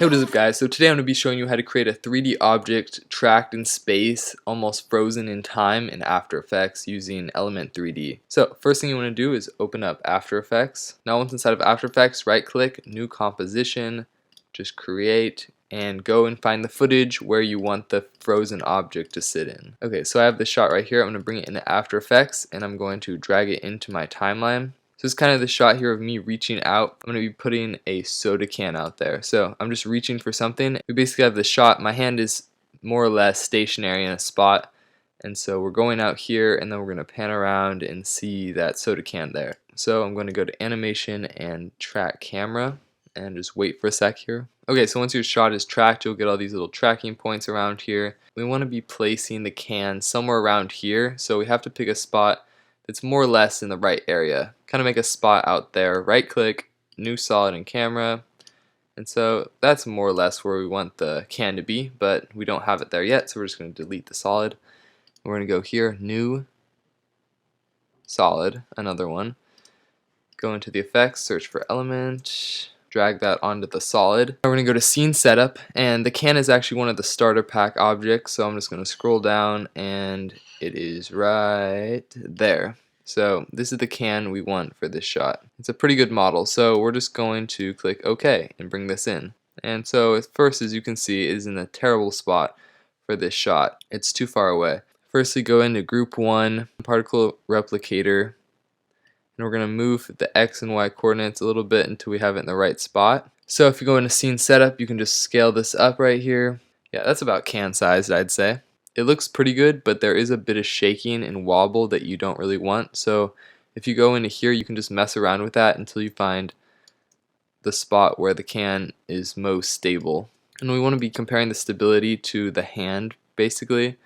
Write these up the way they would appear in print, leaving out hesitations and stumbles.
Hey, what is up guys? So today I'm going to be showing you how to create a 3D object tracked in space, almost frozen in time in After Effects using Element 3D. So first thing you want to do is open up After Effects. Now once inside of After Effects, right click, New Composition, just create, and go and find the footage where you want the frozen object to sit in. Okay, so I have the shot right here. I'm going to bring it into After Effects and I'm going to drag it into my timeline. So it's kind of the shot here of me reaching out. I'm going to be putting a soda can out there. So I'm just reaching for something. We basically have the shot. My hand is more or less stationary in a spot. And so we're going out here and then we're going to pan around and see that soda can there. So I'm going to go to Animation and Track Camera and just wait for a sec here. Okay, so once your shot is tracked, you'll get all these little tracking points around here. We want to be placing the can somewhere around here. So we have to pick a spot it's more or less in the right area. Kind of make a spot out there, right click, New Solid in Camera, and so that's more or less where we want the can to be, but we don't have it there yet, so we're just going to delete the solid. We're going to go here, New Solid, another one. Go into the effects, search for element, drag that onto the solid. We're going to go to Scene Setup, and the can is actually one of the starter pack objects, so I'm just going to scroll down and it is right there. So this is the can we want for this shot. It's a pretty good model, so we're just going to click OK and bring this in. And so at first, as you can see, it is in a terrible spot for this shot. It's too far away. Firstly, go into Group 1, Particle Replicator, and we're going to move the X and Y coordinates a little bit until we have it in the right spot. So if you go into Scene Setup, you can just scale this up right here. Yeah, that's about can sized, I'd say. It looks pretty good, but there is a bit of shaking and wobble that you don't really want. So if you go into here, you can just mess around with that until you find the spot where the can is most stable. And we want to be comparing the stability to the hand, basically,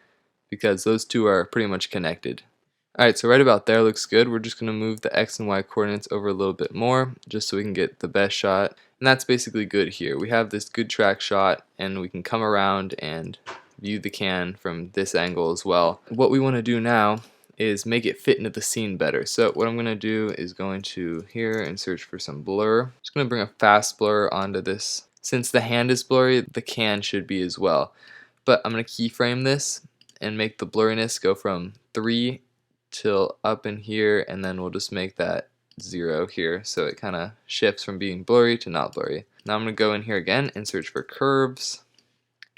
because those two are pretty much connected. Alright, so right about there looks good. We're just going to move the X and Y coordinates over a little bit more, just so we can get the best shot. And that's basically good here. We have this good track shot, and we can come around and view the can from this angle as well. What we want to do now is make it fit into the scene better. So what I'm going to do is go into here and search for some blur. Just going to bring a fast blur onto this. Since the hand is blurry, the can should be as well. But I'm going to keyframe this and make the blurriness go from 3 till up in here, and then we'll just make that 0 here, so it kind of shifts from being blurry to not blurry. Now I'm going to go in here again and search for curves.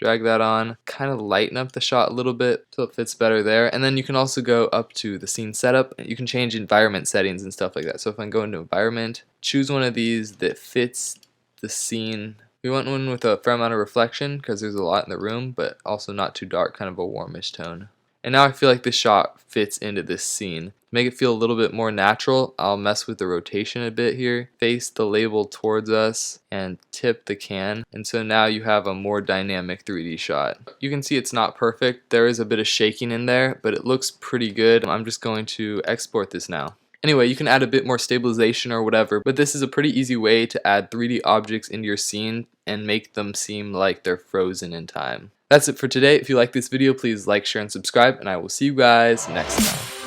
Drag that on, kind of lighten up the shot a little bit so it fits better there. And then you can also go up to the scene setup. You can change environment settings and stuff like that. So if I go into environment, choose one of these that fits the scene. We want one with a fair amount of reflection because there's a lot in the room, but also not too dark, kind of a warmish tone. And now I feel like this shot fits into this scene. To make it feel a little bit more natural, I'll mess with the rotation a bit here. Face the label towards us and tip the can. And so now you have a more dynamic 3D shot. You can see it's not perfect. There is a bit of shaking in there, but it looks pretty good. I'm just going to export this now. Anyway, you can add a bit more stabilization or whatever, but this is a pretty easy way to add 3D objects into your scene and make them seem like they're frozen in time. That's it for today. If you like this video, please like, share, and subscribe, and I will see you guys next time.